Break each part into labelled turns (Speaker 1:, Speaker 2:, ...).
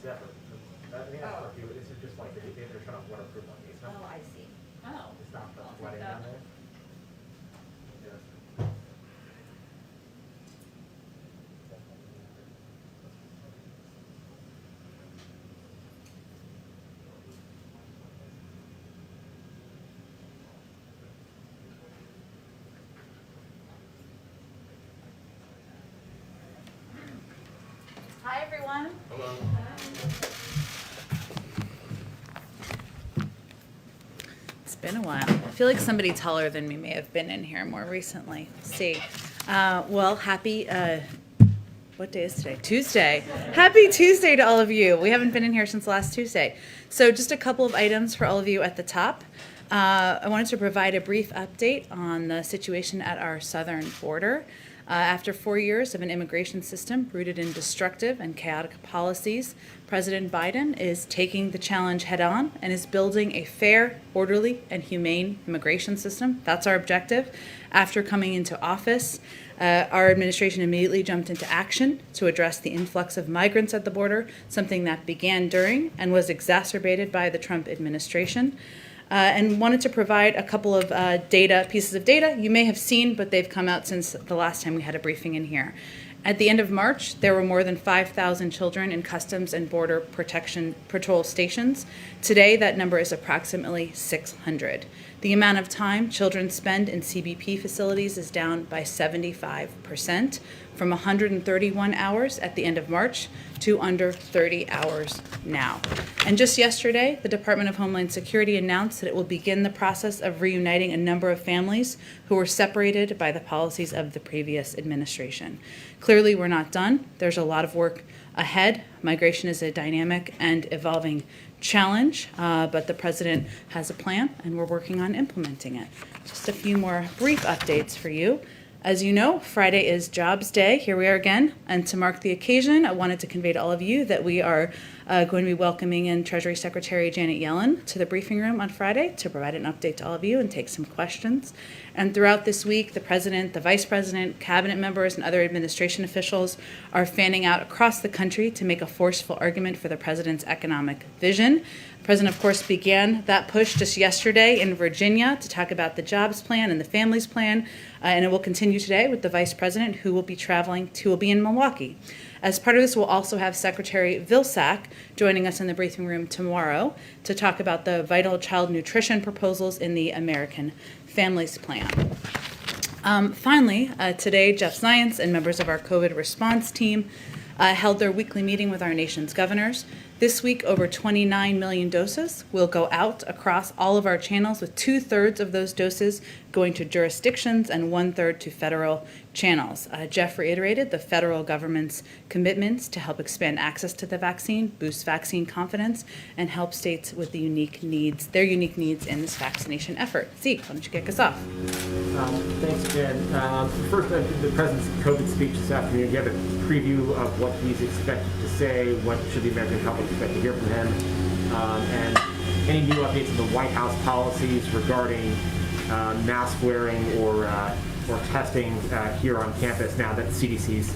Speaker 1: separate. I think that's for a few. This is just like they're trying to waterproof on these.
Speaker 2: Oh, I see.
Speaker 3: Oh.
Speaker 1: It's not the
Speaker 3: I'll take
Speaker 1: flooding
Speaker 3: that.
Speaker 1: down there.
Speaker 3: Hi, everyone.
Speaker 1: Hello.
Speaker 3: It's been a while. I feel like somebody taller than me may have been in here more recently. Let's see. Well, happy, what day is today? Tuesday. Happy Tuesday to all of you. We haven't been in here since last Tuesday. So just a couple of items for all of you at the top. I wanted to provide a brief update on the situation at our southern border. After 4 years of an immigration system rooted in destructive and chaotic policies, President Biden is taking the challenge head on and is building a fair, orderly, and humane immigration system. That's our objective. After coming into office, our administration immediately jumped into action to address the influx of migrants at the border, something that began during and was exacerbated by the Trump administration. And wanted to provide a couple of pieces of data you may have seen, but they've come out since the last time we had a briefing in here. At the end of March, there were more than 5,000 children in Customs and Border Protection Patrol stations. Today, that number is approximately 600. The amount of time children spend in CBP facilities is down by 75%, from 131 hours at the end of March to under 30 hours now. And just yesterday, the Department of Homeland Security announced that it will begin the process of reuniting a number of families who were separated by the policies of the previous administration. Clearly, we're not done. There's a lot of work ahead. Migration is a dynamic and evolving challenge, but the president has a plan and we're working on implementing it. Just a few more brief updates for you. As you know, Friday is Jobs Day. Here we are again. And to mark the occasion, I wanted to convey to all of you that we are going to be welcoming in Treasury Secretary Janet Yellen to the briefing room on Friday to provide an update to all of you and take some questions. And throughout this week, the president, the vice president, cabinet members, and other administration officials are fanning out across the country to make a forceful argument for the president's economic vision. The president, of course, began that push just yesterday in Virginia to talk about the jobs plan and the families plan, and it will continue today with the vice president, who will be in Milwaukee. As part of this, we'll also have Secretary Vilsack joining us in the briefing room tomorrow to talk about the vital child nutrition proposals in the American Families Plan. Finally, today, Jeff Zients and members of our COVID response team held their weekly meeting with our nation's governors. This week, over 29 million doses will go out across all of our channels, with 2/3 of those doses going to jurisdictions and 1/3 to federal channels. Jeff reiterated the federal government's commitments to help expand access to the vaccine, boost vaccine confidence, and help states with their unique needs in this vaccination effort. Zeke, why don't you kick us off?
Speaker 1: Thanks, Jen. First, the president's COVID speech this afternoon. You have a preview of what he's expected to say. What should the American public expect to hear from him? And any new updates on the White House policies regarding mask wearing or testing here on campus now that the CDC's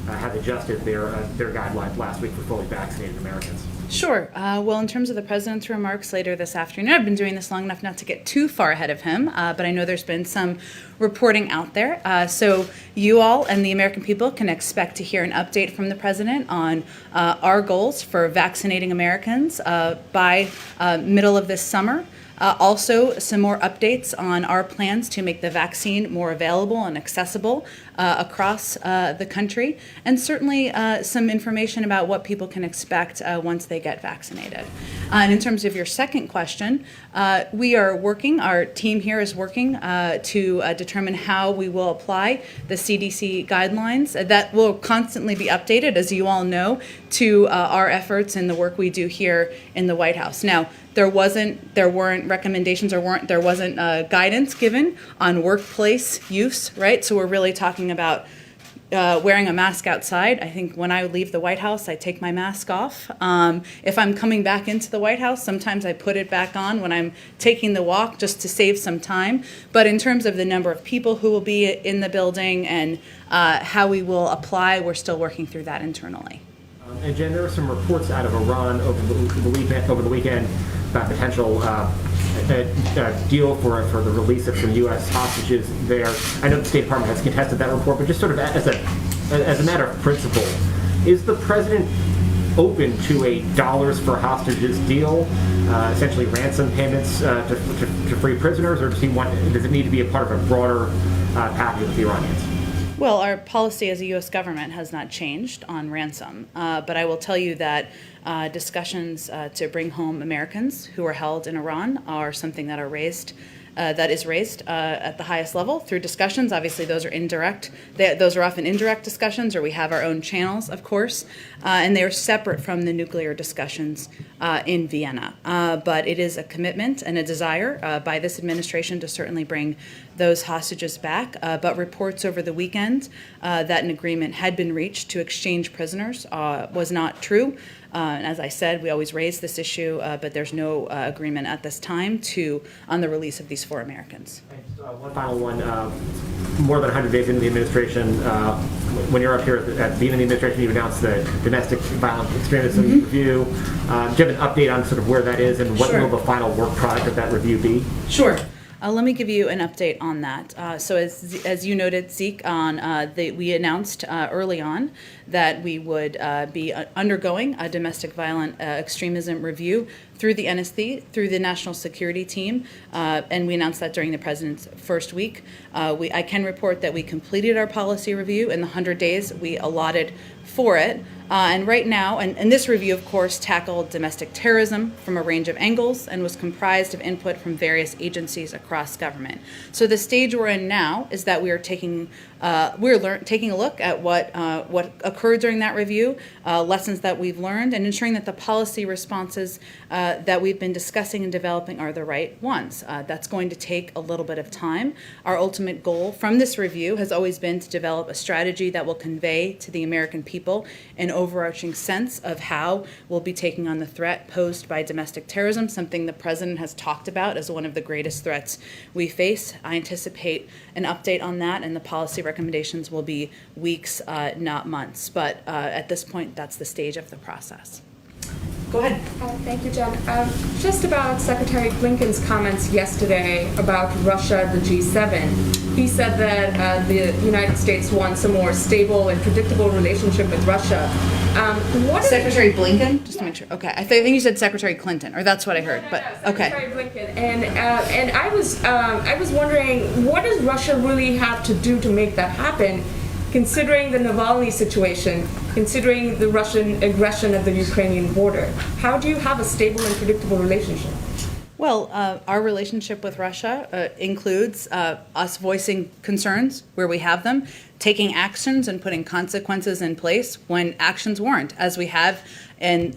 Speaker 1: has adjusted their guidelines last week for fully vaccinated Americans?
Speaker 3: Sure. Well, in terms of the president's remarks later this afternoon, I've been doing this long enough not to get too far ahead of him, but I know there's been some reporting out there. So you all and the American people can expect to hear an update from the president on our goals for vaccinating Americans by middle of this summer. Also, some more updates on our plans to make the vaccine more available and accessible across the country, and certainly some information about what people can expect once they get vaccinated. And in terms of your second question, our team here is working to determine how we will apply the CDC guidelines. That will constantly be updated, as you all know, to our efforts and the work we do here in the White House. Now, there weren't recommendations there wasn't guidance given on workplace use, right? So we're really talking about wearing a mask outside. I think when I leave the White House, I take my mask off. If I'm coming back into the White House, sometimes I put it back on when I'm taking the walk just to save some time. But in terms of the number of people who will be in the building and how we will apply, we're still working through that internally.
Speaker 1: And Jen, there were some reports out of Iran over the weekend about potential deal for the release of some U.S. hostages there. I know the State Department has contested that report, but just sort of as a matter of principle, is the president open to a dollars for hostages deal, essentially ransom payments to free prisoners, or does it need to be a part of a broader package with the Iranians?
Speaker 3: Well, our policy as a U.S. government has not changed on ransom, but I will tell you that discussions to bring home Americans who are held in Iran are something that is raised at the highest level through discussions. Obviously, those are indirect. Those are often indirect discussions, or we have our own channels, of course, and they are separate from the nuclear discussions in Vienna. But it is a commitment and a desire by this administration to certainly bring those hostages back. But reports over the weekend that an agreement had been reached to exchange prisoners was not true. And as I said, we always raise this issue, but there's no agreement at this time on the release of these 4 Americans.
Speaker 1: One final one. More than 100 days into the administration, when you're up here at the beginning of the administration, you announced the domestic violent extremism review. Do you have an update on sort of where that is and what will the final work product of that review be?
Speaker 3: Sure. Let me give you an update on that. So as you noted, Zeke, we announced early on that we would be undergoing a domestic violent extremism review through the NSC, through the National Security Team, and we announced that during the President's first week. I can report that we completed our policy review in the 100 days we allotted for it. And right now, and this review, of course, tackled domestic terrorism from a range of angles and was comprised of input from various agencies across government. So the stage we're in now is that we are taking a look at what occurred during that review, lessons that we've learned, and ensuring that the policy responses that we've been discussing and developing are the right ones. That's going to take a little bit of time. Our ultimate goal from this review has always been to develop a strategy that will convey to the American people an overarching sense of how we'll be taking on the threat posed by domestic terrorism, something the President has talked about as one of the greatest threats we face. I anticipate an update on that, and the policy recommendations will be weeks, not months. But at this point, that's the stage of the process. Go ahead.
Speaker 2: Thank you, Jen. Just about Secretary Blinken's comments yesterday about Russia, the G7. He said that the United States wants a more stable and predictable relationship with Russia.
Speaker 3: Secretary Blinken? Just to make sure. Okay. I think you said Secretary Clinton, or that's what I heard. But okay.
Speaker 2: Secretary Blinken. And I was wondering, what does Russia really have to do to make that happen? Considering the Navalny situation, considering the Russian aggression at the Ukrainian border, how do you have a stable and predictable relationship?
Speaker 3: Well, our relationship with Russia includes us voicing concerns where we have them, taking actions and putting consequences in place when actions warrant, as we have in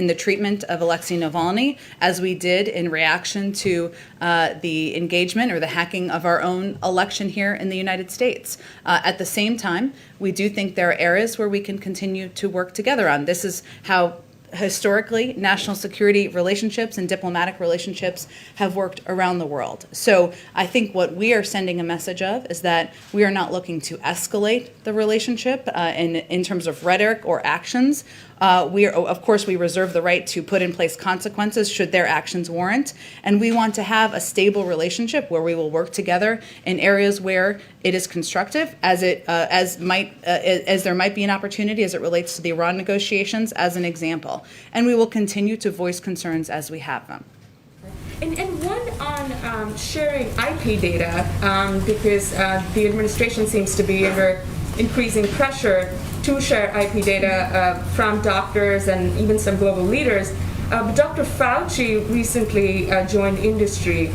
Speaker 3: the treatment of Alexei Navalny, as we did in reaction to the engagement or the hacking of our own election here in the United States. At the same time, we do think there are areas where we can continue to work together on. This is how historically, national security relationships and diplomatic relationships have worked around the world. So I think what we are sending a message of is that we are not looking to escalate the relationship in terms of rhetoric or actions. Of course, we reserve the right to put in place consequences should their actions warrant, and we want to have a stable relationship where we will work together in areas where it is constructive, as there might be an opportunity as it relates to the Iran negotiations, as an example, and we will continue to voice concerns as we have them.
Speaker 2: And one on sharing IP data, because the administration seems to be under increasing pressure to share IP data from doctors and even some global leaders. But Dr. Fauci recently joined industry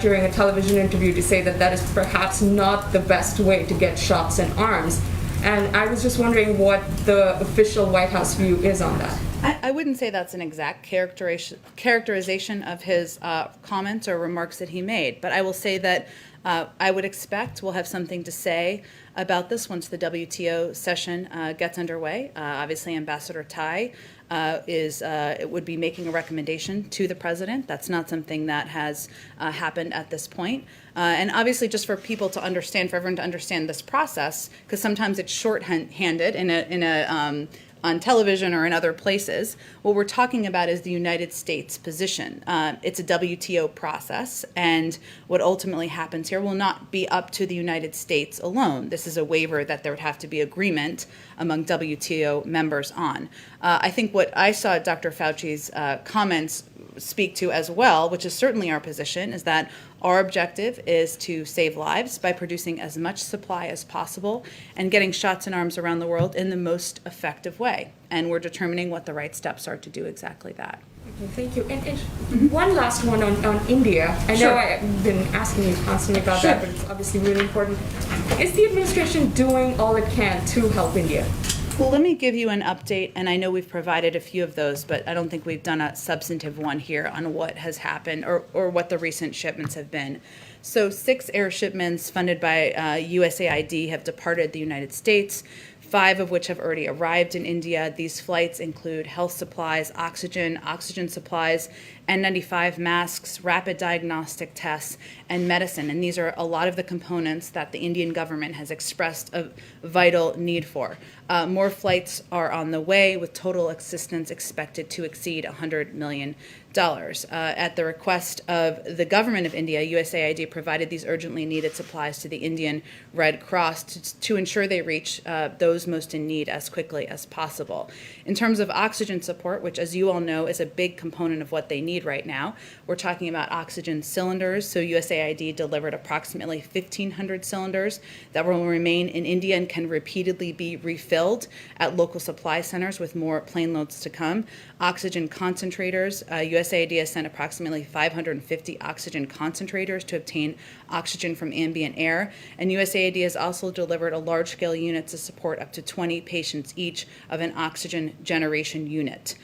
Speaker 2: during a television interview to say that that is perhaps not the best way to get shots in arms. And I was just wondering what the official White House view is on that.
Speaker 3: I wouldn't say that's an exact characterization of his comments or remarks that he made, but I will say that I would expect we'll have something to say about this once the WTO session gets underway. Obviously, Ambassador Tai would be making a recommendation to the president. That's not something that has happened at this point. And obviously, just for people to understand, for everyone to understand this process, because sometimes it's shorthanded in a on television or in other places. What we're talking about is the United States position. It's a WTO process, and what ultimately happens here will not be up to the United States alone. This is a waiver that there would have to be agreement among WTO members on. I think what I saw Dr. Fauci's comments speak to as well, which is certainly our position, is that our objective is to save lives by producing as much supply as possible and getting shots in arms around the world in the most effective way. And we're determining what the right steps are to do exactly that.
Speaker 2: Okay, thank you. And one last one on India. I know
Speaker 3: Sure.
Speaker 2: I've been asking you constantly about
Speaker 3: Sure.
Speaker 2: that, but it's obviously really important. Is the administration doing all it can to help India?
Speaker 3: Well, let me give you an update, and I know we've provided a few of those, but I don't think we've done a substantive one here on what has happened or what the recent shipments have been. So 6 air shipments funded by USAID have departed the United States, 5 of which have already arrived in India. These flights include health supplies, oxygen supplies, N95 masks, rapid diagnostic tests, and medicine. And these are a lot of the components that the Indian government has expressed a vital need for. More flights are on the way, with total assistance expected to exceed $100 million. At the request of the government of India, USAID provided these urgently needed supplies to the Indian Red Cross to ensure they reach those most in need as quickly as possible. In terms of oxygen support, which, as you all know, is a big component of what they need right now, we're talking about oxygen cylinders. So USAID delivered approximately 1,500 cylinders that will remain in India and can repeatedly be refilled at local supply centers, with more plane loads to come. Oxygen concentrators, USAID has sent approximately 550 oxygen concentrators to obtain oxygen from ambient air, and USAID has also delivered a large-scale unit to support up to 20 patients each of an oxygen generation unit.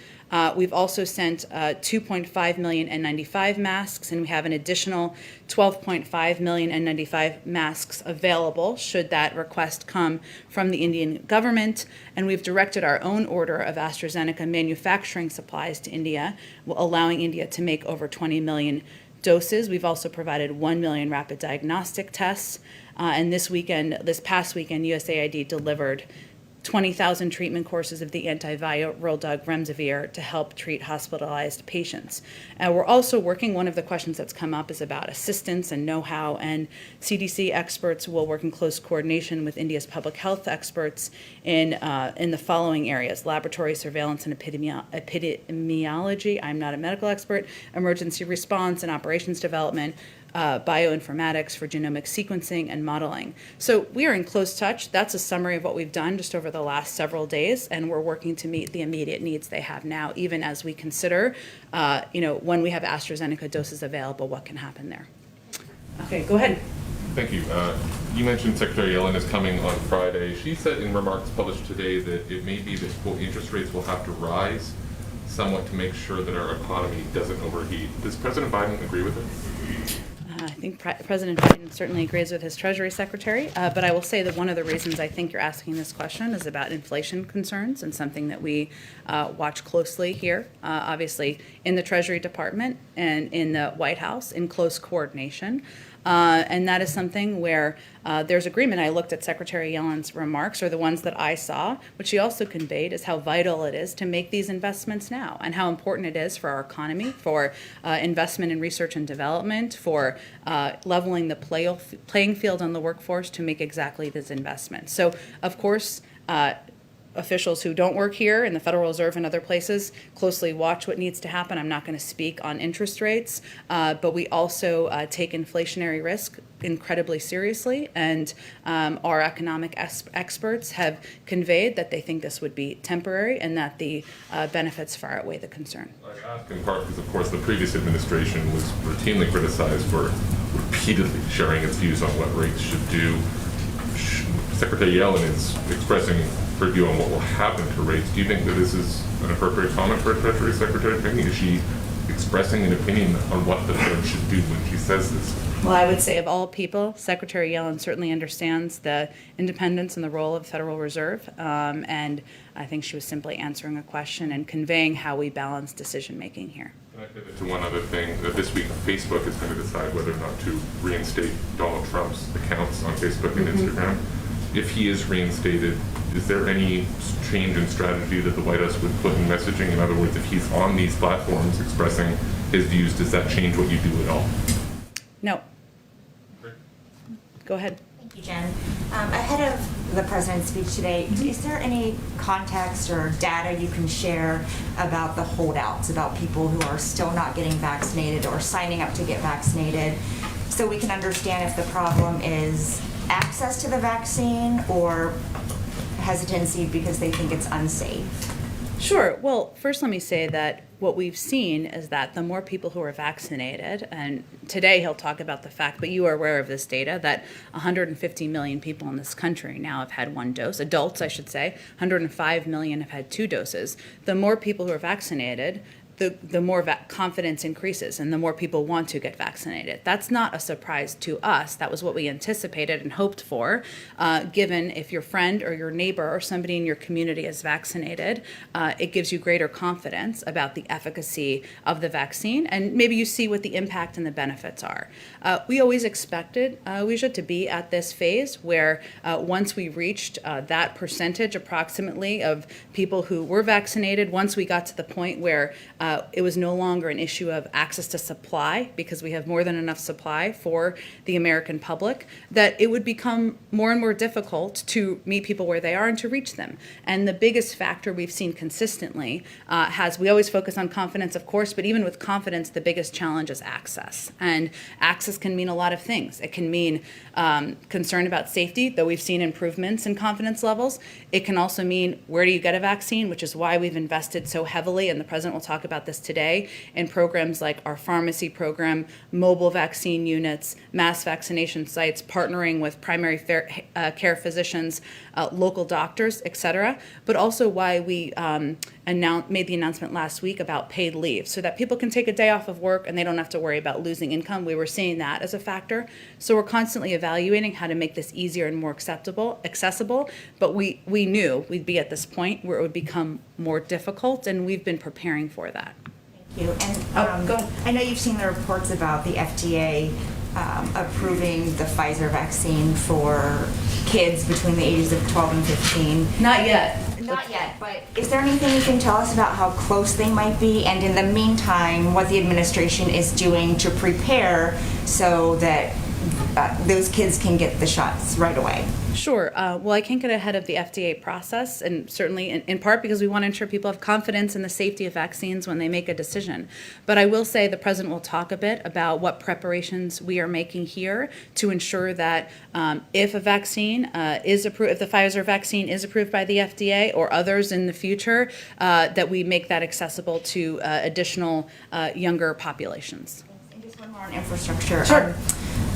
Speaker 3: We've also sent 2.5 million N95 masks, and we have an additional 12.5 million N95 masks available should that request come from the Indian government. And we've directed our own order of AstraZeneca manufacturing supplies to India, allowing India to make over 20 million doses. We've also provided 1 million rapid diagnostic tests. And this past weekend, USAID delivered 20,000 treatment courses of the antiviral drug remdesivir to help treat hospitalized patients. We're also working, one of the questions that's come up is about assistance and know-how, and CDC experts will work in close coordination with India's public health experts in the following areas: laboratory surveillance and epidemiology, I'm not a medical expert, emergency response and operations development, bioinformatics for genomic sequencing and modeling. So we are in close touch. That's a summary of what we've done just over the last several days, and we're working to meet the immediate needs they have now, even as we consider, when we have AstraZeneca doses available, what can happen there. Okay, go ahead.
Speaker 4: Thank you. You mentioned Secretary Yellen is coming on Friday. She said in remarks published today that it may be that, quote, interest rates will have to rise somewhat to make sure that our economy doesn't overheat. Does President Biden agree with it?
Speaker 3: I think President Biden certainly agrees with his Treasury Secretary, but I will say that one of the reasons I think you're asking this question is about inflation concerns, and something that we watch closely here, obviously in the Treasury Department and in the White House in close coordination. And that is something where there's agreement. I looked at Secretary Yellen's remarks, or the ones that I saw, which she also conveyed, is how vital it is to make these investments now, and how important it is for our economy, for investment in research and development, for leveling the playing field on the workforce to make exactly this investment. So, of course, officials who don't work here in the Federal Reserve and other places closely watch what needs to happen. I'm not going to speak on interest rates, but we also take inflationary risk incredibly seriously, and our economic experts have conveyed that they think this would be temporary and that the benefits far outweigh the concern.
Speaker 4: I ask in part because, of course, the previous administration was routinely criticized for repeatedly sharing its views on what rates should do. Secretary Yellen is expressing her view on what will happen to rates. Do you think that this is an appropriate comment for a Treasury Secretary? Is she expressing an opinion on what the Fed should do when she says this?
Speaker 3: Well, I would say of all people, Secretary Yellen certainly understands the independence and the role of the Federal Reserve, and I think she was simply answering a question and conveying how we balance decision-making here.
Speaker 4: Can I pivot to one other thing? This week, Facebook is going to decide whether or not to reinstate Donald Trump's accounts on Facebook and Instagram. if he is reinstated, is there any change in strategy that the White House would put in messaging? In other words, if he's on these platforms expressing his views, does that change what you do at all?
Speaker 3: No. Go ahead.
Speaker 5: Thank you, Jen. Ahead of the president's speech today, is there any context or data you can share about the holdouts, about people who are still not getting vaccinated or signing up to get vaccinated, so we can understand if the problem is access to the vaccine or hesitancy because they think it's unsafe?
Speaker 3: Sure. Well, first let me say that what we've seen is that the more people who are vaccinated, and today he'll talk about the fact, but you are aware of this data, that 150 million people in this country now have had one dose, adults I should say, 105 million have had 2 doses. The more people who are vaccinated, the more confidence increases and the more people want to get vaccinated. That's not a surprise to us. That was what we anticipated and hoped for, given if your friend or your neighbor or somebody in your community is vaccinated, it gives you greater confidence about the efficacy of the vaccine, and maybe you see what the impact and the benefits are. We always expected, Lucia, to be at this phase where once we reached that percentage approximately of people who were vaccinated, once we got to the point where it was no longer an issue of access to supply, because we have more than enough supply for the American public, that it would become more and more difficult to meet people where they are and to reach them. And the biggest factor we've seen consistently we always focus on confidence, of course, but even with confidence, the biggest challenge is access. And access can mean a lot of things. It can mean concern about safety, though we've seen improvements in confidence levels. It can also mean, where do you get a vaccine, which is why we've invested so heavily, and the president will talk about this today, in programs like our pharmacy program, mobile vaccine units, mass vaccination sites, partnering with primary care physicians, local doctors, et cetera, but also why we made the announcement last week about paid leave, so that people can take a day off of work and they don't have to worry about losing income. We were seeing that as a factor. So we're constantly evaluating how to make this easier and more accessible, but we knew we'd be at this point where it would become more difficult, and we've been preparing for that.
Speaker 5: Thank you. And
Speaker 3: Go ahead.
Speaker 5: I know you've seen the reports about the FDA approving the Pfizer vaccine for kids between the ages of 12 and 15.
Speaker 3: Not yet.
Speaker 5: Not yet, but is there anything you can tell us about how close they might be, and in the meantime, what the administration is doing to prepare so that those kids can get the shots right away?
Speaker 3: Sure. Well, I can't get ahead of the FDA process, and certainly in part because we want to ensure people have confidence in the safety of vaccines when they make a decision. But I will say the president will talk a bit about what preparations we are making here to ensure that if a vaccine is approved, if the Pfizer vaccine is approved by the FDA or others in the future, that we make that accessible to additional younger populations.
Speaker 5: And just one more on infrastructure.
Speaker 3: Sure.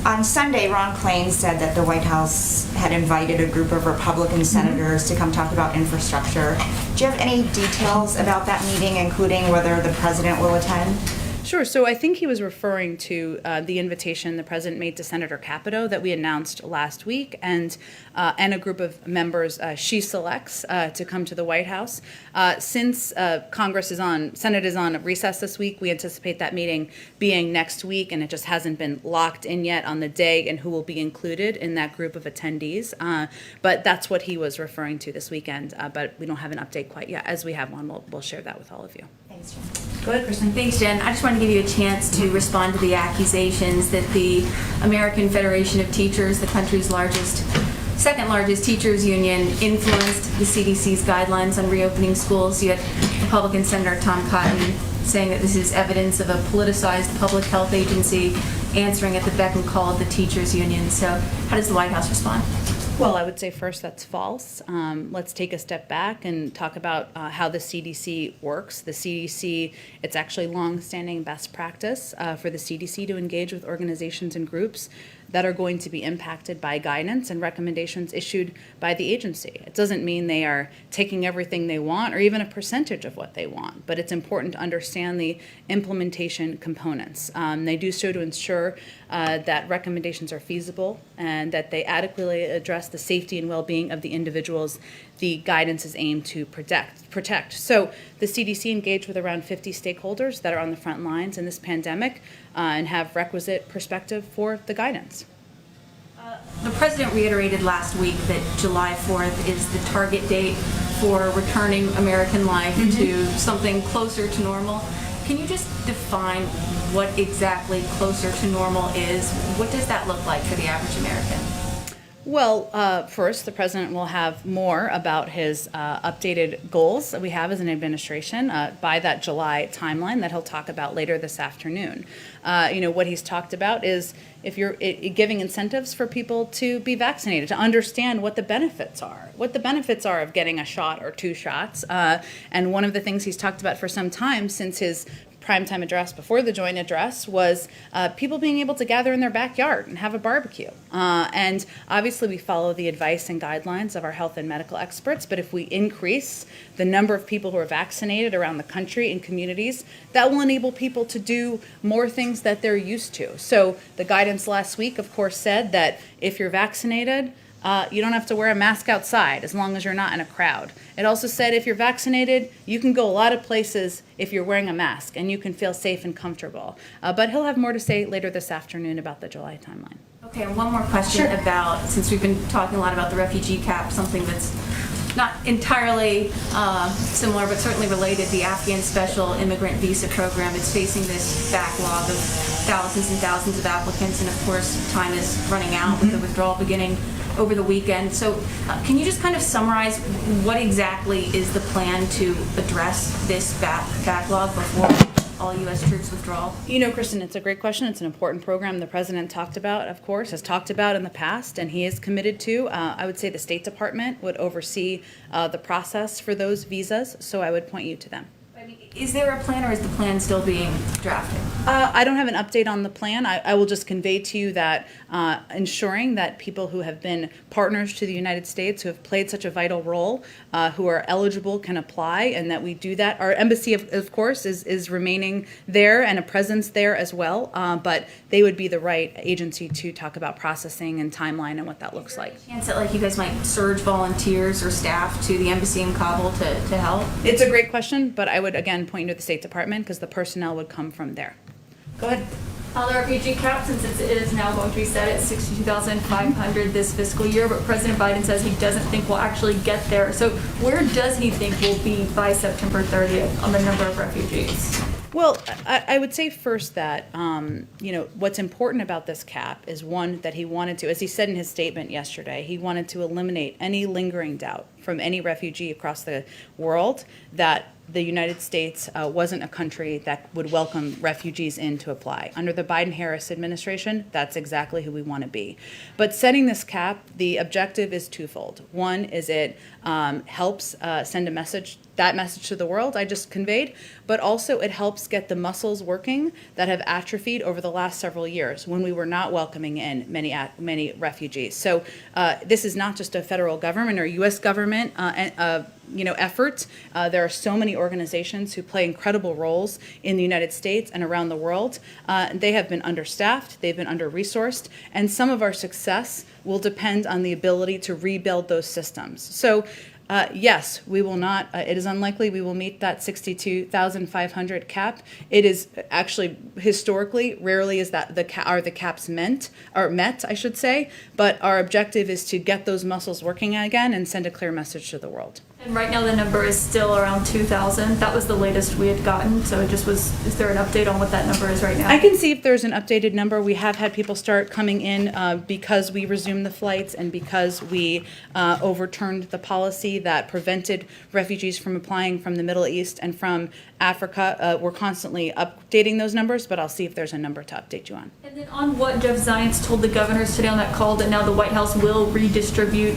Speaker 5: On Sunday, Ron Klain said that the White House had invited a group of Republican senators to come talk about infrastructure. Do you have any details about that meeting, including whether the president will attend?
Speaker 3: Sure. So I think he was referring to the invitation the president made to Senator Capito that we announced last week, and a group of members she selects to come to the White House. Since Senate is on recess this week, we anticipate that meeting being next week, and it just hasn't been locked in yet on the day and who will be included in that group of attendees. But that's what he was referring to this weekend. But we don't have an update quite yet. As we have one, we'll share that with all of you.
Speaker 5: Thanks, Jen.
Speaker 3: Go ahead, Kristen.
Speaker 6: Thanks, Jen. I just wanted to give you a chance to respond to the accusations that the American Federation of Teachers, the country's second largest teachers union, influenced the CDC's guidelines on reopening schools. You had Republican Senator Tom Cotton saying that this is evidence of a politicized public health agency answering at the beck and call of the teachers union. So how does the White House respond?
Speaker 3: Well, I would say first that's false. Let's take a step back and talk about how the CDC works. The CDC, it's actually long-standing best practice for the CDC to engage with organizations and groups that are going to be impacted by guidance and recommendations issued by the agency. It doesn't mean they are taking everything they want or even a percentage of what they want, but it's important to understand the implementation components. They do so to ensure that recommendations are feasible and that they adequately address the safety and well-being of the individuals the guidance is aimed to protect. So the CDC engaged with around 50 stakeholders that are on the front lines in this pandemic and have requisite perspective for the guidance.
Speaker 6: The president reiterated last week that July 4th is the target date for returning American life to something closer to normal. Can you just define what exactly closer to normal is? What does that look like for the average American?
Speaker 3: Well, first, the president will have more about his updated goals that we have as an administration by that July timeline that he'll talk about later this afternoon. What he's talked about is if you're giving incentives for people to be vaccinated, to understand what the benefits are of getting a shot or two shots. And one of the things he's talked about for some time since his primetime address before the joint address was people being able to gather in their backyard and have a barbecue. And obviously we follow the advice and guidelines of our health and medical experts, but if we increase the number of people who are vaccinated around the country in communities, that will enable people to do more things that they're used to. So the guidance last week, of course, said that if you're vaccinated, you don't have to wear a mask outside as long as you're not in a crowd. It also said if you're vaccinated, you can go a lot of places if you're wearing a mask and you can feel safe and comfortable. But he'll have more to say later this afternoon about the July timeline.
Speaker 6: Okay, and one more question about, since we've been talking a lot about the refugee cap, something that's not entirely similar, but certainly related, the Afghan Special Immigrant Visa Program. It's facing this backlog of thousands and thousands of applicants, and of course, time is running out with the withdrawal beginning over the weekend. So can you just kind of summarize what exactly is the plan to address this backlog before all U.S. troops withdraw?
Speaker 3: Kristen, it's a great question. It's an important program the president talked about, of course, has talked about in the past, and he is committed to. I would say the State Department would oversee the process for those visas, so I would point you to them.
Speaker 6: Is there a plan, or is the plan still being drafted?
Speaker 3: I don't have an update on the plan. I will just convey to you that ensuring that people who have been partners to the United States, who have played such a vital role, who are eligible can apply, and that we do that. Our embassy, of course, is remaining there and a presence there as well, but they would be the right agency to talk about processing and timeline and what that looks like.
Speaker 6: Chance that you guys might surge volunteers or staff to the embassy in Kabul to help?
Speaker 3: It's a great question, but I would again point you to the State Department because the personnel would come from there. Go ahead.
Speaker 7: On the refugee cap, since it is now going to be set at 62,500 this fiscal year, but President Biden says he doesn't think we'll actually get there. So where does he think we'll be by September 30th on the number of refugees?
Speaker 3: Well, I would say first that, what's important about this cap is one, that he wanted to, as he said in his statement yesterday, he wanted to eliminate any lingering doubt from any refugee across the world that the United States wasn't a country that would welcome refugees in to apply. Under the Biden-Harris administration, that's exactly who we want to be. But setting this cap, the objective is twofold. One is it helps send a message, that message to the world I just conveyed, but also it helps get the muscles working that have atrophied over the last several years when we were not welcoming in many refugees. So this is not just a federal government or U.S. government effort. There are so many organizations who play incredible roles in the United States and around the world. They have been understaffed, they've been under-resourced, and some of our success will depend on the ability to rebuild those systems. So yes, we will not, it is unlikely we will meet that 62,500 cap. It is actually, historically, rarely is that the caps met, I should say, but our objective is to get those muscles working again and send a clear message to the world.
Speaker 7: And right now the number is still around 2,000. That was the latest we had gotten. So it just was, is there an update on what that number is right now?
Speaker 3: I can see if there's an updated number. We have had people start coming in because we resumed the flights and because we overturned the policy that prevented refugees from applying from the Middle East and from Africa. We're constantly updating those numbers, but I'll see if there's a number to update you on.
Speaker 7: And then on what Jeff Zients told the governors today on that call, that now the White House will redistribute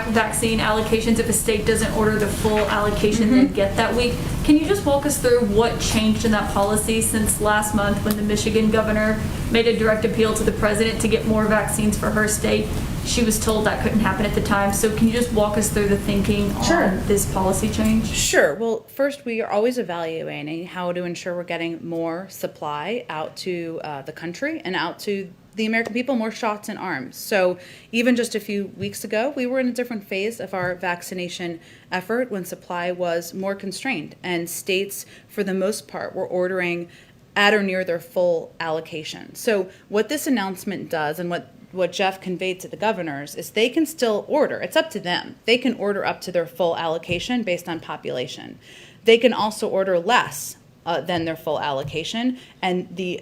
Speaker 7: vaccine allocations if a state doesn't order the full allocation they get that week. Can you just walk us through what changed in that policy since last month when the Michigan governor made a direct appeal to the president to get more vaccines for her state? She was told that couldn't happen at the time. So can you just walk us through the thinking on this policy change?
Speaker 3: Sure. Well, first, we are always evaluating how to ensure we're getting more supply out to the country and out to the American people, more shots in arms. So even just a few weeks ago, we were in a different phase of our vaccination effort when supply was more constrained. And states, for the most part, were ordering at or near their full allocation. So what this announcement does, and what what Jeff conveyed to the governors is they can still order. It's up to them. They can order up to their full allocation based on population. They can also order less than their full allocation, and the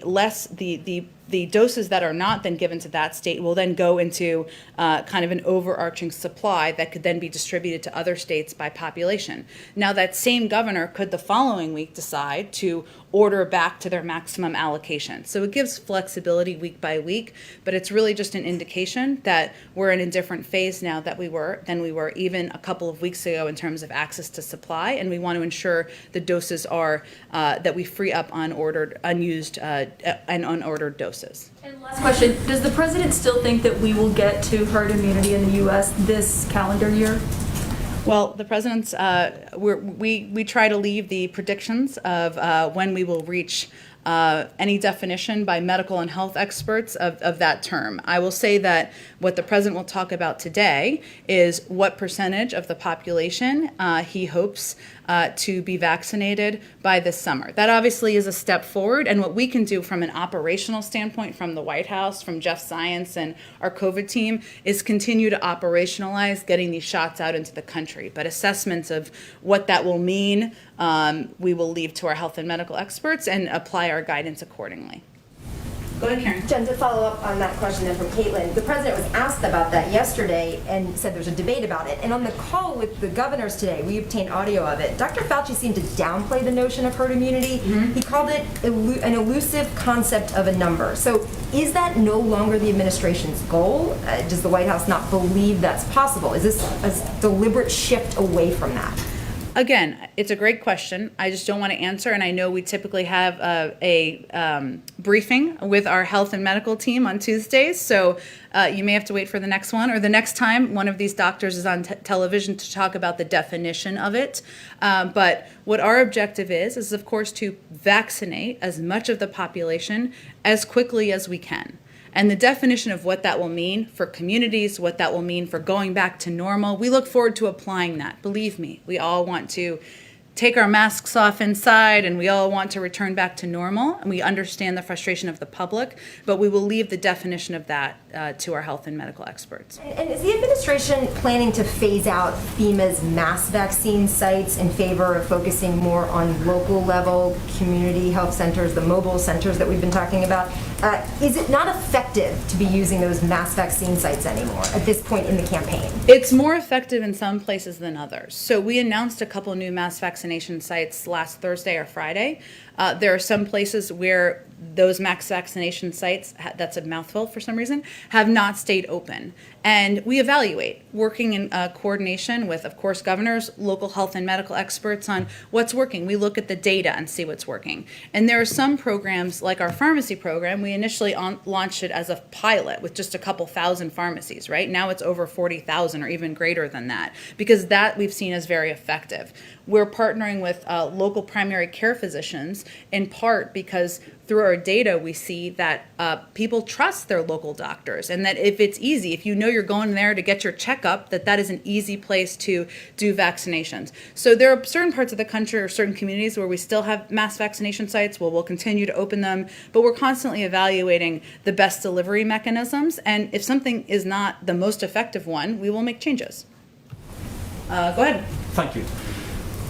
Speaker 3: doses that are not then given to that state will then go into kind of an overarching supply that could then be distributed to other states by population. Now, that same governor could the following week decide to order back to their maximum allocation. So it gives flexibility week by week, but it's really just an indication that we're in a different phase now than we were even a couple of weeks ago in terms of access to supply, and we want to ensure the doses are that we free up unused and unordered doses.
Speaker 7: And last question, does the president still think that we will get to herd immunity in the U.S. this calendar year?
Speaker 3: Well, the president's, we try to leave the predictions of when we will reach any definition by medical and health experts of that term. I will say that what the president will talk about today is what percentage of the population he hopes to be vaccinated by this summer. That obviously is a step forward, and what we can do from an operational standpoint from the White House, from Jeff Zients and our COVID team, is continue to operationalize getting these shots out into the country. But assessments of what that will mean, we will leave to our health and medical experts and apply our guidance accordingly. Go ahead, Karen.
Speaker 8: Jen, to follow up on that question then from Caitlin, the president was asked about that yesterday and said there's a debate about it. And on the call with the governors today, we obtained audio of it. Dr. Fauci seemed to downplay the notion of herd immunity. Mm-hmm. He called it an elusive concept of a number. So is that no longer the administration's goal? Does the White House not believe that's possible? Is this a deliberate shift away from that?
Speaker 3: Again, it's a great question. I just don't want to answer, and I know we typically have a briefing with our health and medical team on Tuesdays, so you may have to wait for the next one, or the next time one of these doctors is on television to talk about the definition of it. But what our objective is of course to vaccinate as much of the population as quickly as we can. And the definition of what that will mean for communities, what that will mean for going back to normal, we look forward to applying that. Believe me, we all want to take our masks off inside, and we all want to return back to normal, and we understand the frustration of the public, but we will leave the definition of that to our health and medical experts.
Speaker 8: And is the administration planning to phase out FEMA's mass vaccine sites in favor of focusing more on local level community health centers, the mobile centers that we've been talking about? Is it not effective to be using those mass vaccine sites anymore at this point in the campaign?
Speaker 3: It's more effective in some places than others. So we announced a couple new mass vaccination sites last Thursday or Friday. There are some places where those mass vaccination sites, that's a mouthful for some reason, have not stayed open. And we evaluate, working in coordination with, of course, governors, local health and medical experts on what's working. We look at the data and see what's working. And there are some programs, like our pharmacy program, we initially launched it as a pilot with just a couple thousand pharmacies, right? Now it's over 40,000 or even greater than that, because that we've seen as very effective. We're partnering with local primary care physicians, in part because through our data, we see that people trust their local doctors, and that if it's easy, if you know you're going there to get your checkup, that is an easy place to do vaccinations. So there are certain parts of the country or certain communities where we still have mass vaccination sites. Well, we'll continue to open them, but we're constantly evaluating the best delivery mechanisms, and if something is not the most effective one, we will make changes. Go ahead.
Speaker 9: Thank you.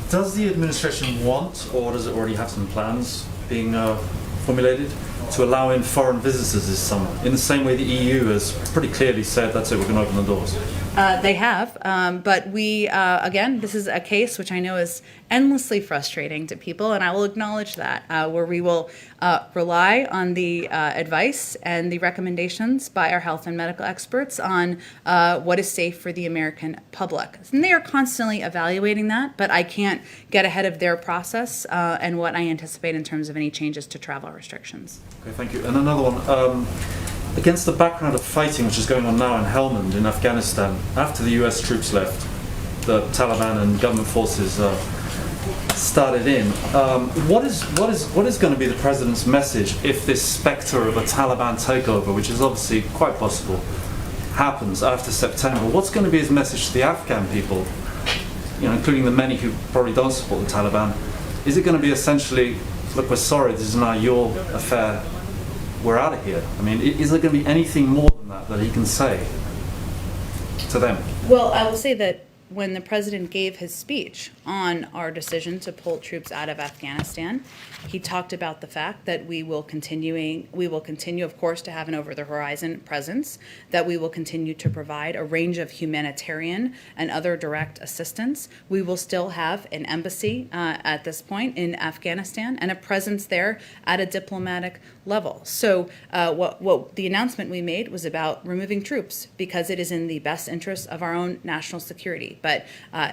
Speaker 9: Does the administration want, or does it already have some plans being formulated to allow in foreign visitors this summer, in the same way the EU has pretty clearly said that's it, we're going to open the doors?
Speaker 3: They have, but we, again, this is a case which I know is endlessly frustrating to people, and I will acknowledge that, where we will rely on the advice and the recommendations by our health and medical experts on what is safe for the American public. And they are constantly evaluating that, but I can't get ahead of their process and what I anticipate in terms of any changes to travel restrictions.
Speaker 9: Okay, thank you. And another one. Against the background of fighting which is going on now in Helmand in Afghanistan, after the US troops left, the Taliban and government forces started in. What is going to be the president's message if this spectre of a Taliban takeover, which is obviously quite possible, happens after September? What's going to be his message to the Afghan people, including the many who probably don't support the Taliban? Is it going to be essentially, look, we're sorry, this is now your affair, we're out of here? I mean, is there going to be anything more than that that he can say to them?
Speaker 3: Well, I will say that when the president gave his speech on our decision to pull troops out of Afghanistan, he talked about the fact that we will continue, of course, to have an over-the-horizon presence, that we will continue to provide a range of humanitarian and other direct assistance. We will still have an embassy at this point in Afghanistan and a presence there at a diplomatic level. So what the announcement we made was about removing troops because it is in the best interest of our own national security. But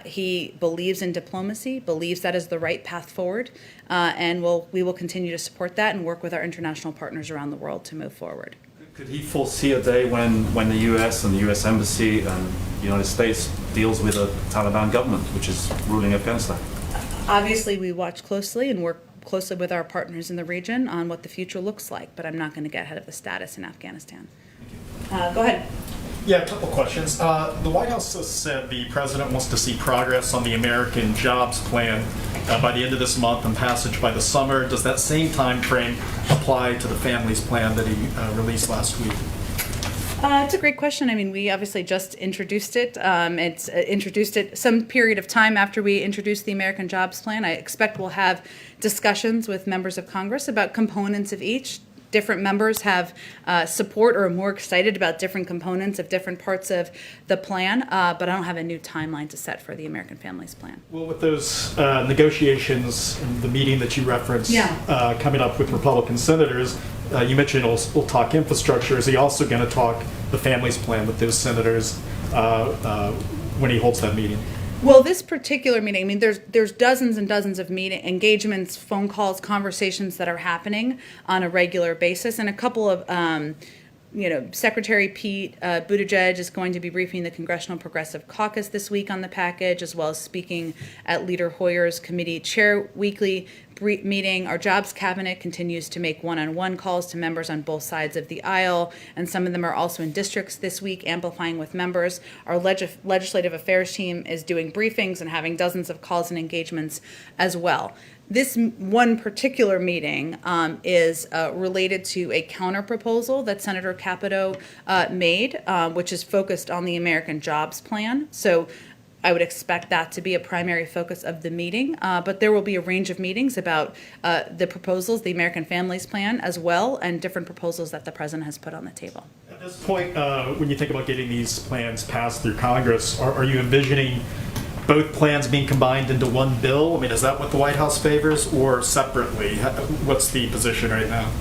Speaker 3: he believes in diplomacy, believes that is the right path forward, and we will continue to support that and work with our international partners around the world to move forward.
Speaker 9: Could he foresee a day when the US and the US Embassy and the United States deals with a Taliban government which is ruling Afghanistan?
Speaker 3: Obviously, we watch closely and work closely with our partners in the region on what the future looks like, but I'm not going to get ahead of the status in Afghanistan. Go ahead.
Speaker 10: Yeah, a couple questions. The White House has said the president wants to see progress on the American Jobs Plan by the end of this month and passage by the summer. Does that same time frame apply to the Families Plan that he released last week?
Speaker 3: It's a great question. I mean, we obviously just introduced it. It's introduced it some period of time after we introduced the American Jobs Plan. I expect we'll have discussions with members of Congress about components of each. Different members have support or are more excited about different components of different parts of the plan, but I don't have a new timeline to set for the American Families Plan.
Speaker 10: Well, with those negotiations and the meeting that you referenced coming up with Republican senators, you mentioned we'll talk infrastructure. Is he also going to talk the Families Plan with those senators when he holds that meeting?
Speaker 3: Well, this particular meeting, I mean, there's dozens and dozens of engagements, phone calls, conversations that are happening on a regular basis, and a couple of, Secretary Pete Buttigieg is going to be briefing the Congressional Progressive Caucus this week on the package, as well as speaking at Leader Hoyer's committee chair weekly meeting. Our jobs cabinet continues to make one-on-one calls to members on both sides of the aisle, and some of them are also in districts this week, amplifying with members. Our legislative affairs team is doing briefings and having dozens of calls and engagements as well. This one particular meeting is related to a counter-proposal that Senator Capito made, which is focused on the American Jobs Plan. So I would expect that to be a primary focus of the meeting, but there will be a range of meetings about the proposals, the American Families Plan as well, and different proposals that the president has put on the table.
Speaker 10: At this point, when you think about getting these plans passed through Congress, are you envisioning both plans being combined into one bill? I mean, is that what the White House favors, or separately? What's the position right now?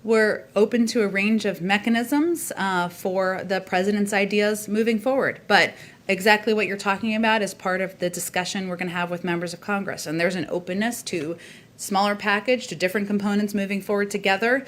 Speaker 3: We're open to a range of mechanisms for the president's ideas moving forward, but exactly what you're talking about is part of the discussion we're going to have with members of Congress, and there's an openness to smaller package, to different components moving forward together.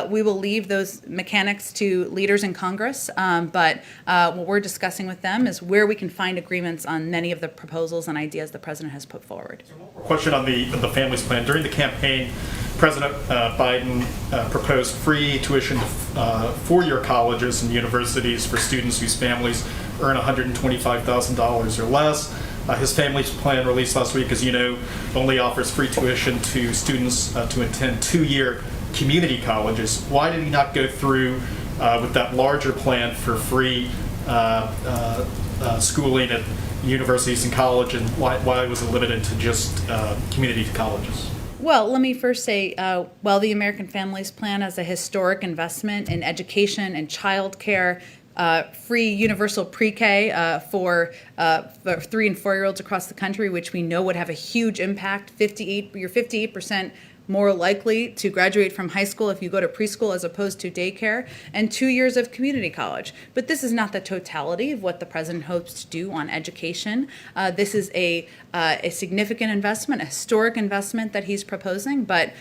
Speaker 3: We will leave those mechanics to leaders in Congress, but what we're discussing with them is where we can find agreements on many of the proposals and ideas the president has put forward.
Speaker 10: Question on the Families Plan. During the campaign, President Biden proposed free tuition to four-year colleges and universities for students whose families earn $125,000 or less. His Families Plan released last week, as you know, only offers free tuition to students to attend two-year community colleges. Why did he not go through with that larger plan for free schooling at universities and college, and why was it limited to just community colleges?
Speaker 3: Well, let me first say, while the American Families Plan has a historic investment in education and child care, free universal pre-K for 3 and 4-year-olds across the country, which we know would have a huge impact. You're 58% more likely to graduate from high school if you go to preschool as opposed to daycare, and 2 years of community college. But this is not the totality of what the president hopes to do on education. This is a significant investment, a historic investment that he's proposing, but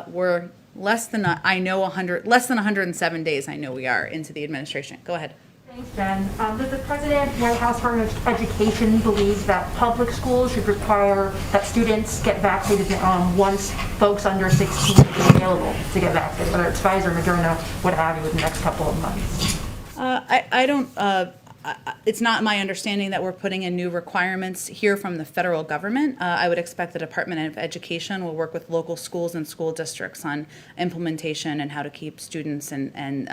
Speaker 3: we're less than 107 days, I know we are, into the administration. Go ahead.
Speaker 11: Thanks, Jen. Does the President, White House Department of Education believe that public schools should require that students get vaccinated once folks under 16 are available to get vaccinated, whether it's Pfizer, Moderna, what have you, within the next couple of months?
Speaker 3: I don't. It's not my understanding that we're putting in new requirements here from the federal government. I would expect the Department of Education will work with local schools and school districts on implementation and how to keep students and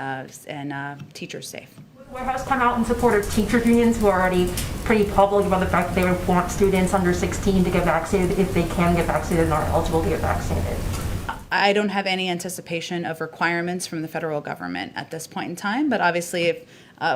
Speaker 3: teachers safe.
Speaker 11: White House come out in support of teachers unions who are already pretty public about the fact that they would want students under 16 to get vaccinated if they can get vaccinated and are eligible to get vaccinated.
Speaker 3: I don't have any anticipation of requirements from the federal government at this point in time, but obviously if,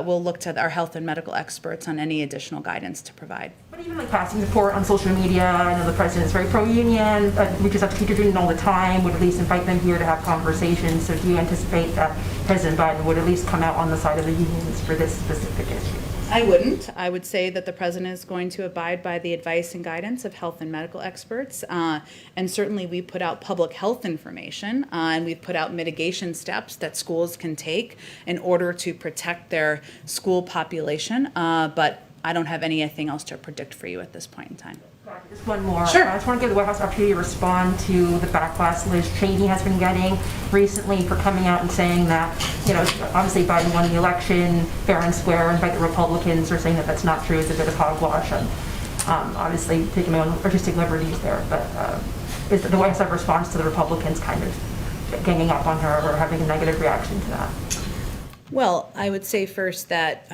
Speaker 3: we'll look to our health and medical experts on any additional guidance to provide.
Speaker 11: But even like passing support on social media, I know the president is very pro-union, reaches out to teachers union all the time, would at least invite them here to have conversations. So do you anticipate that President Biden would at least come out on the side of the unions for this specific issue?
Speaker 3: I wouldn't. I would say that the president is going to abide by the advice and guidance of health and medical experts. And certainly we put out public health information and we've put out mitigation steps that schools can take in order to protect their school population. But I don't have anything else to predict for you at this point in time.
Speaker 11: Just one more.
Speaker 3: Sure.
Speaker 11: I just want to give the White House opportunity to respond to the backlash Liz Cheney has been getting recently for coming out and saying that, you know, obviously Biden won the election fair and square, and by the Republicans are saying that that's not true. It's a bit of hogwash, and obviously taking my own artistic liberties there. But is the White House have a response to the Republicans kind of ganging up on her or having a negative reaction to that?
Speaker 3: Well, I would say first that,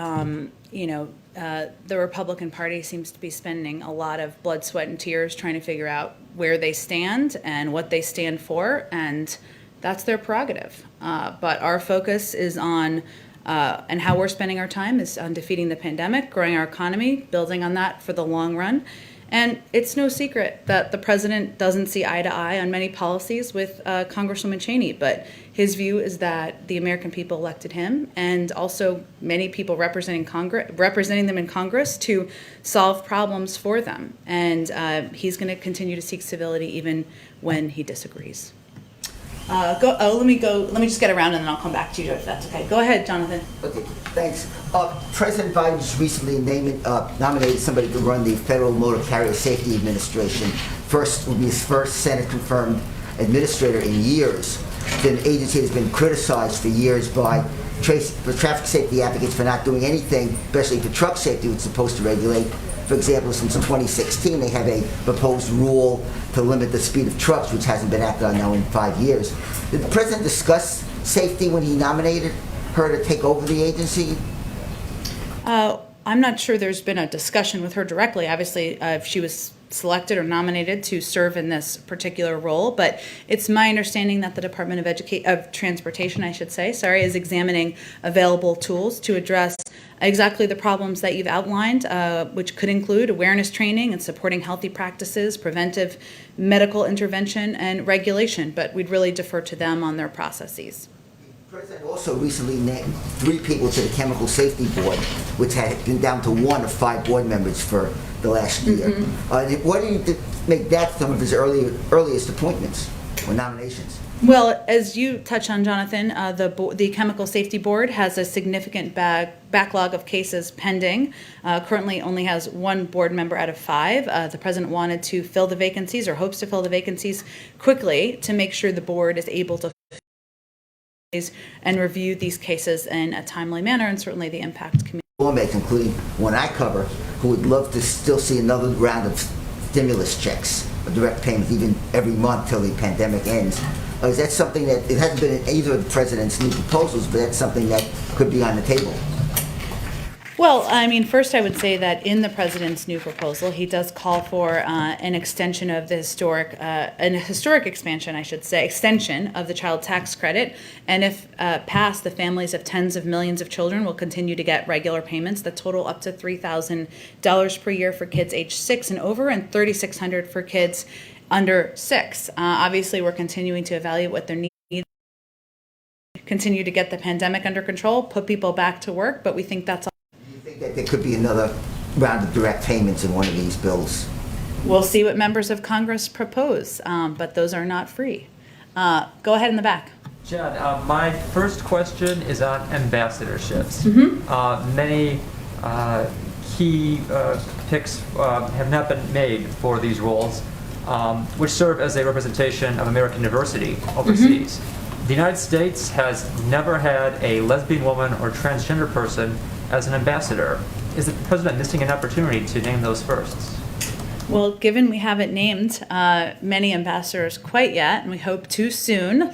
Speaker 3: the Republican Party seems to be spending a lot of blood, sweat, and tears trying to figure out where they stand and what they stand for, and that's their prerogative. But our focus is on, and how we're spending our time is on defeating the pandemic, growing our economy, building on that for the long run. And it's no secret that the president doesn't see eye to eye on many policies with Congresswoman Cheney, but his view is that the American people elected him and also many people representing them in Congress to solve problems for them. And he's going to continue to seek civility even when he disagrees. Let me just get around and then I'll come back to you if that's okay. Go ahead, Jonathan.
Speaker 12: Okay, thanks. President Biden just recently nominated somebody to run the Federal Motor Carrier Safety Administration. Will be his first Senate-confirmed administrator in years. The agency has been criticized for years by traffic safety advocates for not doing anything, especially for truck safety, which it's supposed to regulate. For example, since 2016, they have a proposed rule to limit the speed of trucks, which hasn't been acted on now in 5 years. Did the president discuss safety when he nominated her to take over the agency?
Speaker 3: I'm not sure there's been a discussion with her directly. Obviously, if she was selected or nominated to serve in this particular role, but it's my understanding that the Department of Transportation, is examining available tools to address exactly the problems that you've outlined, which could include awareness training and supporting healthy practices, preventive medical intervention, and regulation, but we'd really defer to them on their processes.
Speaker 12: The president also recently named 3 people to the Chemical Safety Board, which had been down to 1 of 5 board members for the last year. Why do you make that some of his earliest appointments or nominations?
Speaker 3: Well, as you touch on, Jonathan, the Chemical Safety Board has a significant backlog of cases pending. Currently only has 1 board member out of 5. The president wanted to fill the vacancies or hopes to fill the vacancies quickly to make sure the board is able to and review these cases in a timely manner, and certainly the impact community.
Speaker 12: Lawmakers, including one I cover, who would love to still see another round of stimulus checks, or direct payments, even every month till the pandemic ends. Is that something that, it hasn't been in either of the president's new proposals, but that's something that could be on the table?
Speaker 3: Well, I mean, first I would say that in the president's new proposal, he does call for an extension of the historic extension of the child tax credit. And if passed, the families of tens of millions of children will continue to get regular payments that total up to $3,000 per year for kids age 6 and over, and $3,600 for kids under 6. Obviously, we're continuing to evaluate what their needs, continue to get the pandemic under control, put people back to work, but we think that's
Speaker 12: that there could be another round of direct payments in one of these bills?
Speaker 3: We'll see what members of Congress propose, but those are not free. Go ahead in the back.
Speaker 13: John, my first question is on ambassadorships. Many key picks have not been made for these roles, which serve as a representation of American diversity overseas. The United States has never had a lesbian woman or transgender person as an ambassador. Is the president missing an opportunity to name those firsts?
Speaker 3: Well, given we haven't named many ambassadors quite yet, and we hope to soon,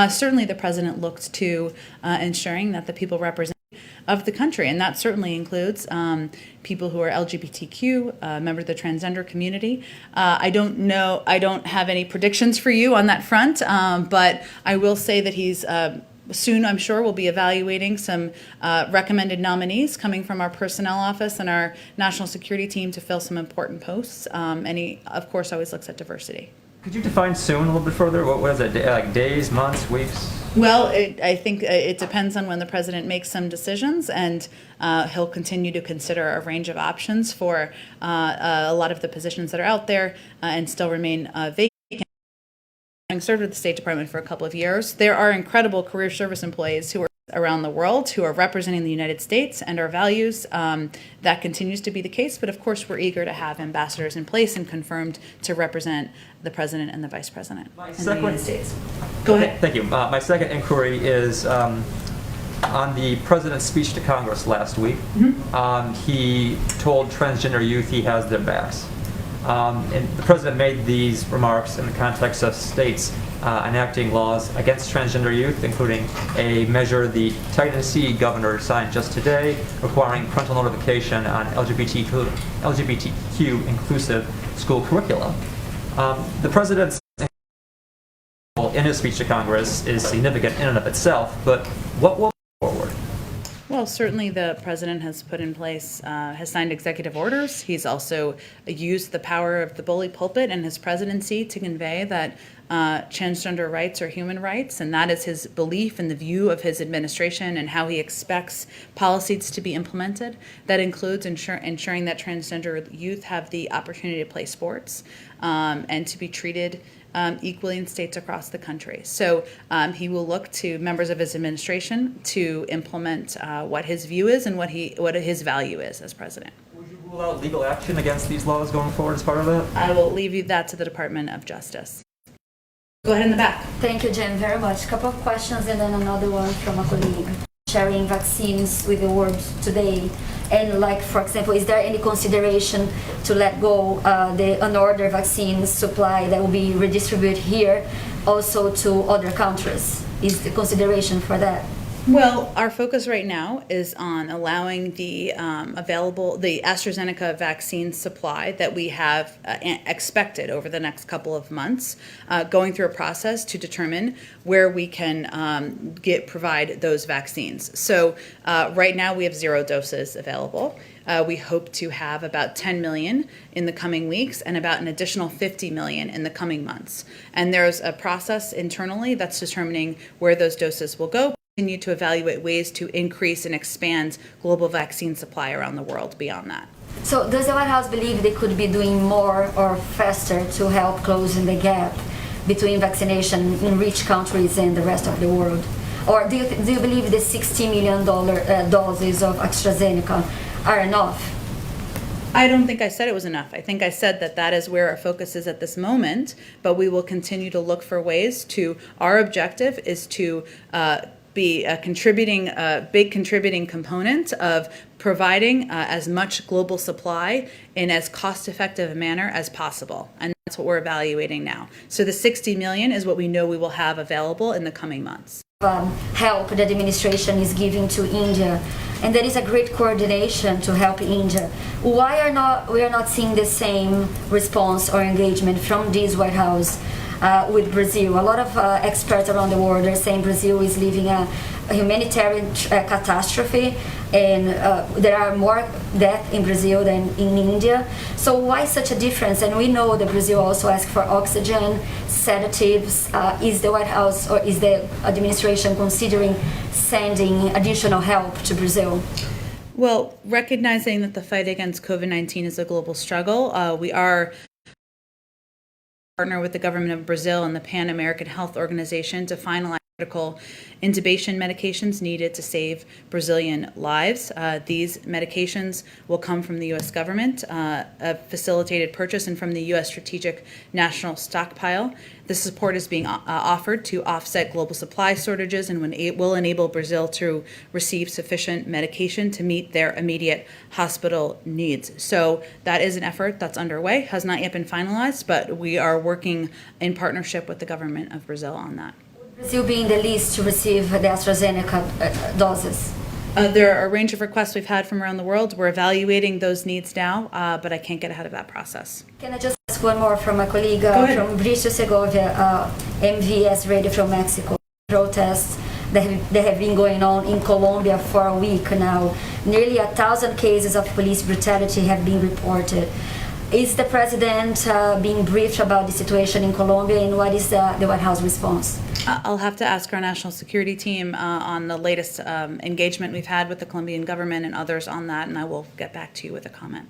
Speaker 3: certainly the president looked to ensuring that the people represented of the country, and that certainly includes people who are LGBTQ, members of the transgender community. I don't have any predictions for you on that front, but I will say that he's soon, I'm sure, we'll be evaluating some recommended nominees coming from our personnel office and our national security team to fill some important posts. And he, of course, always looks at diversity.
Speaker 13: Could you define soon a little bit further? What is it, like days, months, weeks?
Speaker 3: Well, I think it depends on when the president makes some decisions, and he'll continue to consider a range of options for a lot of the positions that are out there and still remain vacant. Having served with the State Department for a couple of years, there are incredible career service employees who are around the world who are representing the United States and our values. That continues to be the case, but of course we're eager to have ambassadors in place and confirmed to represent the president and the vice president in the United States. Go ahead.
Speaker 13: Thank you. My second inquiry is on the president's speech to Congress last week. He told transgender youth he has their backs. And the president made these remarks in the context of states enacting laws against transgender youth, including a measure the Tennessee governor signed just today requiring parental notification on LGBTQ inclusive school curricula. The president's in his speech to Congress is significant in and of itself, but what will go forward?
Speaker 3: Well, certainly the president has put in place, has signed executive orders. He's also used the power of the bully pulpit and his presidency to convey that transgender rights are human rights, and that is his belief and the view of his administration and how he expects policies to be implemented. That includes ensuring that transgender youth have the opportunity to play sports and to be treated equally in states across the country. So he will look to members of his administration to implement what his view is and what his value is as president.
Speaker 13: Would you rule out legal action against these laws going forward as part of that?
Speaker 3: I will leave you that to the Department of Justice. Go ahead in the back.
Speaker 14: Thank you, Jen, very much. A couple of questions and then another one from a colleague. Sharing vaccines with the world today. And like, for example, is there any consideration to let go the unordered vaccine supply that will be redistributed here also to other countries? Is the consideration for that?
Speaker 3: Well, our focus right now is on allowing the the AstraZeneca vaccine supply that we have expected over the next couple of months, going through a process to determine where we can provide those vaccines. So right now we have 0 doses available. We hope to have about 10 million in the coming weeks and about an additional 50 million in the coming months. And there's a process internally that's determining where those doses will go. Continue to evaluate ways to increase and expand global vaccine supply around the world beyond that.
Speaker 14: So does the White House believe they could be doing more or faster to help closing the gap between vaccination in rich countries and the rest of the world? Or do you believe the $60 million doses of AstraZeneca are enough?
Speaker 3: I don't think I said it was enough. I think I said that is where our focus is at this moment, but we will continue to look for ways to, our objective is to be a big contributing component of providing as much global supply in as cost-effective a manner as possible. And that's what we're evaluating now. So the 60 million is what we know we will have available in the coming months.
Speaker 14: Help the administration is giving to India, and there is a great coordination to help India. Why we are not seeing the same response or engagement from this White House with Brazil? A lot of experts around the world are saying Brazil is living a humanitarian catastrophe, and there are more deaths in Brazil than in India. So why such a difference? And we know that Brazil also asks for oxygen, sedatives. Is the White House or is the administration considering sending additional help to Brazil?
Speaker 3: Well, recognizing that the fight against COVID-19 is a global struggle, we are partner with the government of Brazil and the Pan American Health Organization to finalize critical intubation medications needed to save Brazilian lives. These medications will come from the U.S. government, a facilitated purchase, and from the U.S. Strategic National Stockpile. This support is being offered to offset global supply shortages and will enable Brazil to receive sufficient medication to meet their immediate hospital needs. So that is an effort that's underway, has not yet been finalized, but we are working in partnership with the government of Brazil on that.
Speaker 14: Would Brazil being the least to receive the AstraZeneca doses?
Speaker 3: There are a range of requests we've had from around the world. We're evaluating those needs now, but I can't get ahead of that process.
Speaker 14: Can I just ask one more from a colleague from Bristol, Segovia, MVS Radio from Mexico? Protests that have been going on in Colombia for a week now. Nearly 1,000 cases of police brutality have been reported. Is the president being briefed about the situation in Colombia, and what is the White House response?
Speaker 3: I'll have to ask our national security team on the latest engagement we've had with the Colombian government and others on that, and I will get back to you with a comment.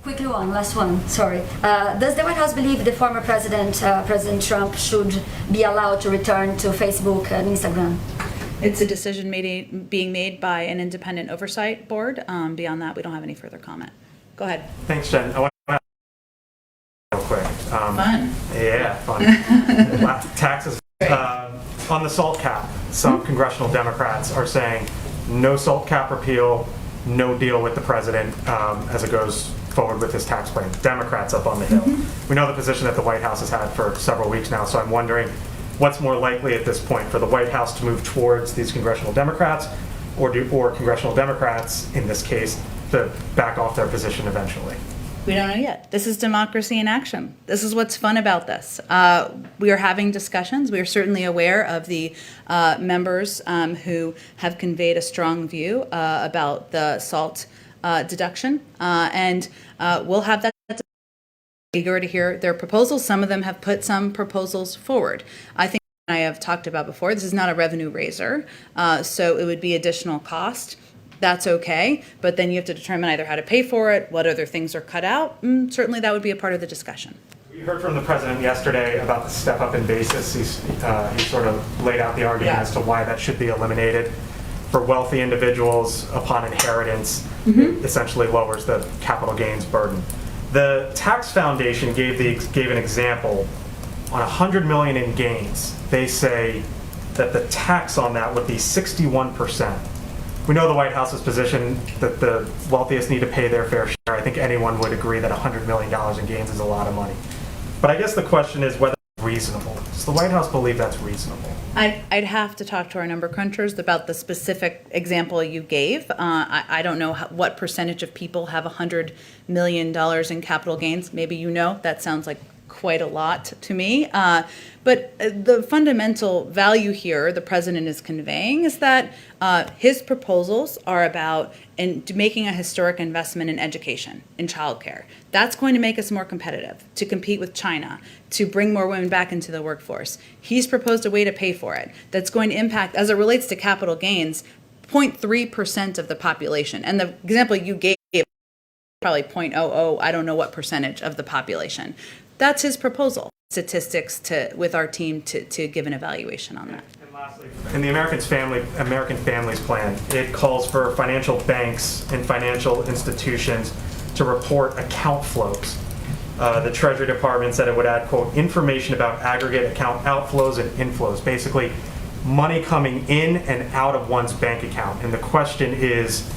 Speaker 14: Quickly one, last one, sorry. Does the White House believe the former president, President Trump, should be allowed to return to Facebook and Instagram?
Speaker 3: It's a decision being made by an independent oversight board. Beyond that, we don't have any further comment. Go ahead.
Speaker 1: Thanks, Jen. I want to real quick.
Speaker 3: Fun.
Speaker 1: Yeah, fun. Taxes. On the SALT cap, some congressional Democrats are saying no SALT cap repeal, no deal with the president as it goes forward with his tax plan. Democrats up on the Hill. We know the position that the White House has had for several weeks now, so I'm wondering what's more likely at this point, for the White House to move towards these congressional Democrats, or congressional Democrats, in this case, to back off their position eventually?
Speaker 3: We don't know yet. This is democracy in action. This is what's fun about this. We are having discussions. We are certainly aware of the members who have conveyed a strong view about the SALT deduction, and we'll have that. Eager to hear their proposals. Some of them have put some proposals forward. I think I have talked about before, this is not a revenue raiser, so it would be additional cost. That's okay, but then you have to determine either how to pay for it, what other things are cut out. Certainly that would be a part of the discussion.
Speaker 1: We heard from the president yesterday about the step up in basis. He sort of laid out the argument as to why that should be eliminated. For wealthy individuals upon inheritance, it essentially lowers the capital gains burden. The Tax Foundation gave an example on $100 million in gains. They say that the tax on that would be 61%. We know the White House's position that the wealthiest need to pay their fair share. I think anyone would agree that $100 million in gains is a lot of money. But I guess the question is whether it's reasonable. Does the White House believe that's reasonable?
Speaker 3: I'd have to talk to our number crunchers about the specific example you gave. I don't know what percentage of people have $100 million in capital gains. Maybe you know. That sounds like quite a lot to me. But the fundamental value here the president is conveying is that his proposals are about making a historic investment in education, in childcare. That's going to make us more competitive, to compete with China, to bring more women back into the workforce. He's proposed a way to pay for it that's going to impact, as it relates to capital gains, 0.3% of the population. And the example you gave, probably 0.00, I don't know what percentage of the population. That's his proposal. Statistics with our team to give an evaluation on that.
Speaker 1: And lastly, in the American Families Plan, it calls for financial banks and financial institutions to report account flows. The Treasury Department said it would add, quote, information about aggregate account outflows and inflows, basically money coming in and out of one's bank account. And the question is,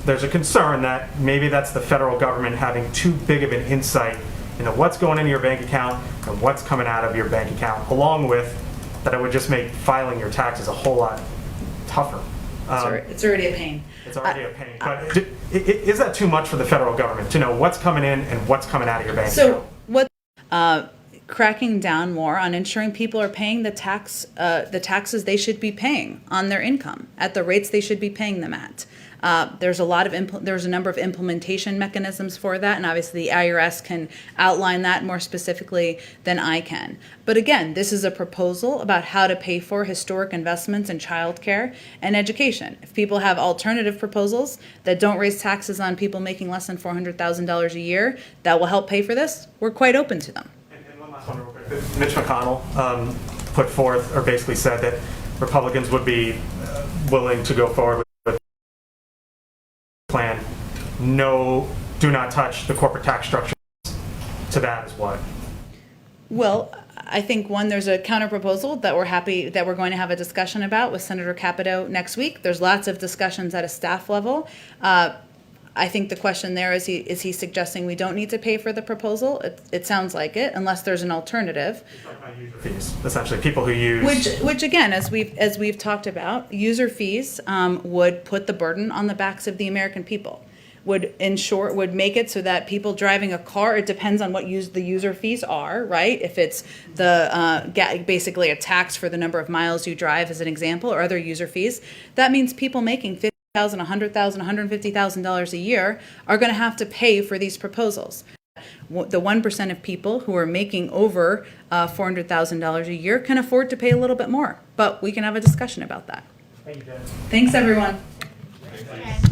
Speaker 1: there's a concern that maybe that's the federal government having too big of an insight into what's going into your bank account and what's coming out of your bank account, along with that it would just make filing your taxes a whole lot tougher.
Speaker 3: It's already a pain.
Speaker 1: It's already a pain. But is that too much for the federal government to know what's coming in and what's coming out of your bank account?
Speaker 3: So what? Cracking down more on ensuring people are paying the taxes they should be paying on their income at the rates they should be paying them at. There's a number of implementation mechanisms for that, and obviously the IRS can outline that more specifically than I can. But again, this is a proposal about how to pay for historic investments in childcare and education. If people have alternative proposals that don't raise taxes on people making less than $400,000 a year that will help pay for this, we're quite open to them.
Speaker 1: And one last one real quick. Mitch McConnell put forth, or basically said that Republicans would be willing to go forward with plan. No, do not touch the corporate tax structure. To that is what?
Speaker 3: Well, I think there's a counter proposal that we're going to have a discussion about with Senator Capito next week. There's lots of discussions at a staff level. I think the question there is he suggesting we don't need to pay for the proposal? It sounds like it, unless there's an alternative.
Speaker 10: Fees, essentially, people who use.
Speaker 3: Which again, as we've talked about, user fees would put the burden on the backs of the American people. Would make it so that people driving a car, it depends on what the user fees are, right? If it's basically a tax for the number of miles you drive, as an example, or other user fees, that means people making $50,000, $100,000, $150,000 a year are going to have to pay for these proposals. The 1% of people who are making over $400,000 a year can afford to pay a little bit more, but we can have a discussion about that.
Speaker 1: Thank you, Jen.
Speaker 3: Thanks, everyone.
Speaker 4: Thank you.